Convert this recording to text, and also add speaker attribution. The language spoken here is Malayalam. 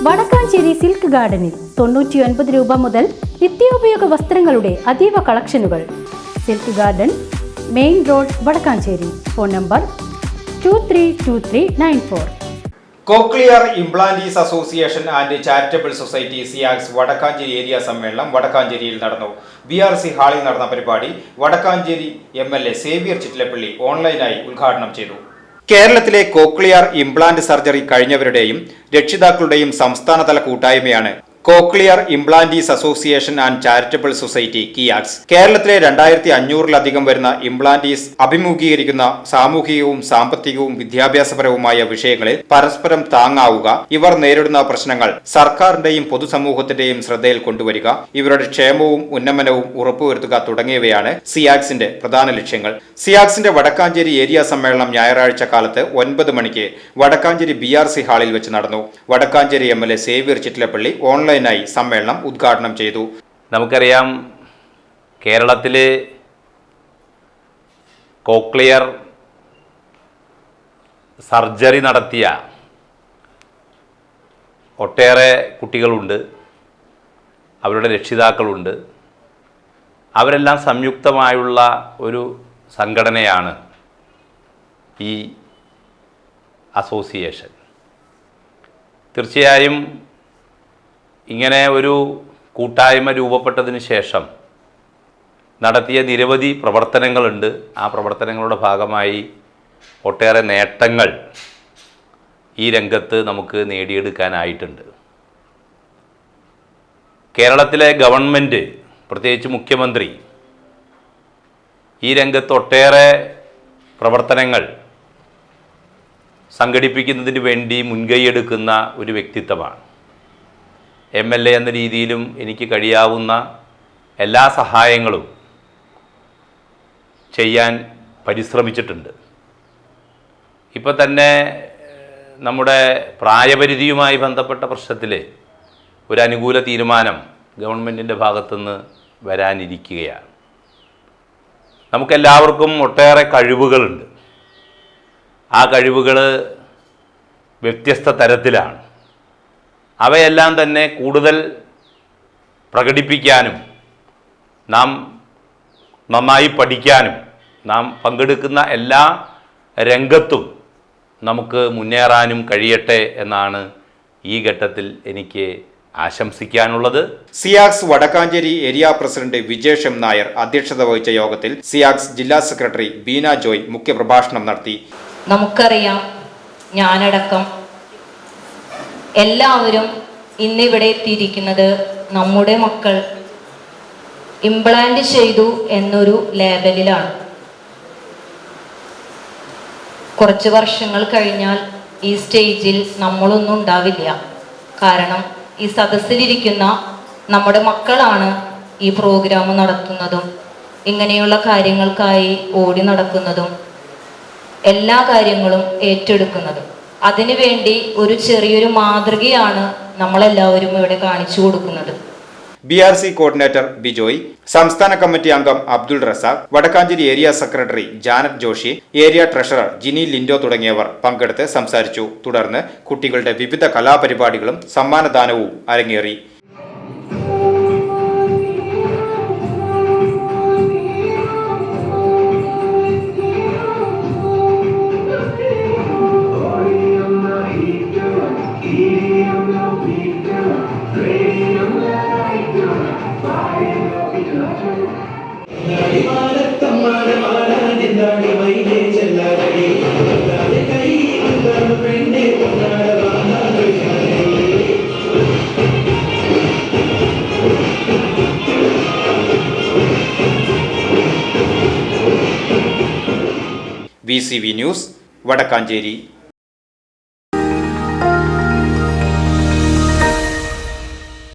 Speaker 1: വടക്കാഞ്ചേരി സിൽക്ക് ഗാർഡനിൽ 99 രൂപ മുതൽ നിത്യോപയോഗ വസ്ത്രങ്ങളുടെ അതീവ കളക്ഷനുകൾ. Silk garden, main road, Vadakkanchery. Phone number 232394.
Speaker 2: Cochlear implantees association and charitable society CIAKS Vadakkanchery area സമ്മേളനം വടക്കാഞ്ചേരിയിൽ നടന്നു. BRC ഹാളിൽ നടന്ന പരിപാടി വടക്കാഞ്ചേരി MLA സേവ്യർ ചിറ്റിലപ്പള്ളി ഓൺലൈനായി ഉദ്ഘാടനം ചെയ്തു. കേരളത്തിലെ കോക്ലിയർ ഇംപ്ലാന്റ് സർജറി കഴിഞ്ഞവരുടെയും രക്ഷിതാക്കളുടെയും സംസ്ഥാനതല കൂട്ടായ്മയാണ് cochlear implantees association and charitable society CIAKS. കേരളത്തിലെ 2500-ലധികം വരുന്ന ഇംപ്ലാന്റീസ് അഭിമുഖീകരിക്കുന്ന സാമൂഹികവും സാമ്പത്തികവും വിദ്യാഭ്യാസപരവുമായ വിഷയങ്ങളിൽ പരസ്പരം താങ്ങാവുക, ഇവർ നേരിടുന്ന പ്രശ്നങ്ങൾ സർക്കാരിന്റെയും പൊതുസമൂഹത്തിന്റെയും ശ്രദ്ധയിൽ കൊണ്ടുവരിക, ഇവരുടെ ക്ഷേമവും ഉന്നമനവും ഉറപ്പുവരുത്തുക തുടങ്ങിയവയാണ് സിയാക്സിന്റെ പ്രധാന ലക്ഷ്യങ്ങൾ. സിയാക്സിന്റെ വടക്കാഞ്ചേരി ഏരിയ സമ്മേളനം ഞായറാഴ്ച കാലത്ത് 9 മണിക്ക് വടക്കാഞ്ചേരി BRC ഹാളിൽ വെച്ച് നടന്നു. വടക്കാഞ്ചേരി MLA സേവ്യർ ചിറ്റിലപ്പള്ളി ഓൺലൈനായി സമ്മേളനം ഉദ്ഘാടനം ചെയ്തു.
Speaker 3: നമുക്കറിയാം, കേരളത്തിൽ കോക്ലിയർ സർജറി നടത്തിയ ഒട്ടേറെ കുട്ടികളുണ്ട്, അവരുടെ രക്ഷിതാക്കളുണ്ട്. അവരെല്ലാം സംയുക്തമായുള്ള ഒരു സംഘടനയാണ് ഈ അസോസിയേഷൻ. തീർച്ചയായും ഇങ്ങനെ ഒരു കൂട്ടായ്മ രൂപപ്പെട്ടതിന് ശേഷം നടത്തിയ നിരവധി പ്രവർത്തനങ്ങളുണ്ട്. ആ പ്രവർത്തനങ്ങളുടെ ഭാഗമായി ഒട്ടേറെ നേട്ടങ്ങൾ ഈ രംഗത്ത് നമുക്ക് നേടിയെടുക്കാനായിട്ടുണ്ട്. കേരളത്തിലെ ഗവൺമെൻറ്, പ്രത്യേകിച്ച് മുഖ്യമന്ത്രി, ഈ രംഗത്ത് ഒട്ടേറെ പ്രവർത്തനങ്ങൾ സംഘടിപ്പിക്കുന്നതിന് വേണ്ടി മുൻകൈയെടുക്കുന്ന ഒരു വ്യക്തിത്വമാണ്. MLA എന്ന രീതിയിലും എനിക്ക് കഴിയാവുന്ന എല്ലാ സഹായങ്ങളും ചെയ്യാൻ പരിശ്രമിച്ചിട്ടുണ്ട്. ഇപ്പോൾ തന്നെ നമ്മുടെ പ്രായപരിധിയുമായി ബന്ധപ്പെട്ട പ്രശ്നത്തിൽ ഒരു അനുകൂല തീരുമാനം ഗവൺമെൻറ്റിൻ്റെ ഭാഗത്തുനിന്ന് വരാനിരിക്കുകയാണ്. നമുക്കെല്ലാവർക്കും ഒട്ടേറെ കഴിവുകളുണ്ട്. ആ കഴിവുകൾ വ്യത്യസ്ത തരത്തിലാണ്. അവയെല്ലാം തന്നെ കൂടുതൽ പ്രകടിപ്പിക്കാനും നാം നന്നായി പഠിക്കാനും നാം പങ്കെടുക്കുന്ന എല്ലാ രംഗത്തും നമുക്ക് മുന്നേറാനും കഴിയട്ടെ എന്നാണ് ഈ ഘട്ടത്തിൽ എനിക്ക് ആശംസിക്കാനുള്ളത്.
Speaker 2: CIAKS Vadakkanchery area president Vijesh M. Nair അധ്യക്ഷത വഹിച്ച യോഗത്തിൽ സിയാക്സ് ജില്ലാ സെക്രട്ടറി ബീന ജോയ് മുഖ്യപ്രഭാഷണം നടത്തി.
Speaker 4: നമുക്കറിയാം, ഞാനടക്കം എല്ലാവരും ഇന്നിവിടെ എത്തിയിരിക്കുന്നത് നമ്മുടെ മക്കൾ ഇംപ്ലാന്റ് ചെയ്തു എന്നൊരു ലേബലിലാണ്. കുറച്ച് വർഷങ്ങൾ കഴിഞ്ഞാൽ ഈ സ്റ്റേജിൽ നമ്മളൊന്നും ഉണ്ടാവില്ല. കാരണം ഈ സദസ്സിലിരിക്കുന്ന നമ്മുടെ മക്കളാണ് ഈ പ്രോഗ്രാം നടത്തുന്നതും ഇങ്ങനെയുള്ള കാര്യങ്ങൾക്കായി ഓടി നടക്കുന്നതും എല്ലാ കാര്യങ്ങളും ഏറ്റെടുക്കുന്നതും. അതിനുവേണ്ടി ഒരു ചെറിയൊരു മാതൃകയാണ് നമ്മളെല്ലാവരും ഇവിടെ കാണിച്ചു കൊടുക്കുന്നത്.
Speaker 2: BRC കോർഡിനേറ്റർ ബിജോയ്, സംസ്ഥാന കമ്മിറ്റി അംഗം Abdul Razak, Vadakkanchery area secretary Janet Joshi, area treasurer Jini Lindo തുടങ്ങിയവർ പങ്കെടുത്ത് സംസാരിച്ചു. തുടർന്ന് കുട്ടികളുടെ വിവിധ കലാപരിപാടികളും സമ്മാനദാനവും അരങ്ങേറി. VCV news, Vadakkanchery.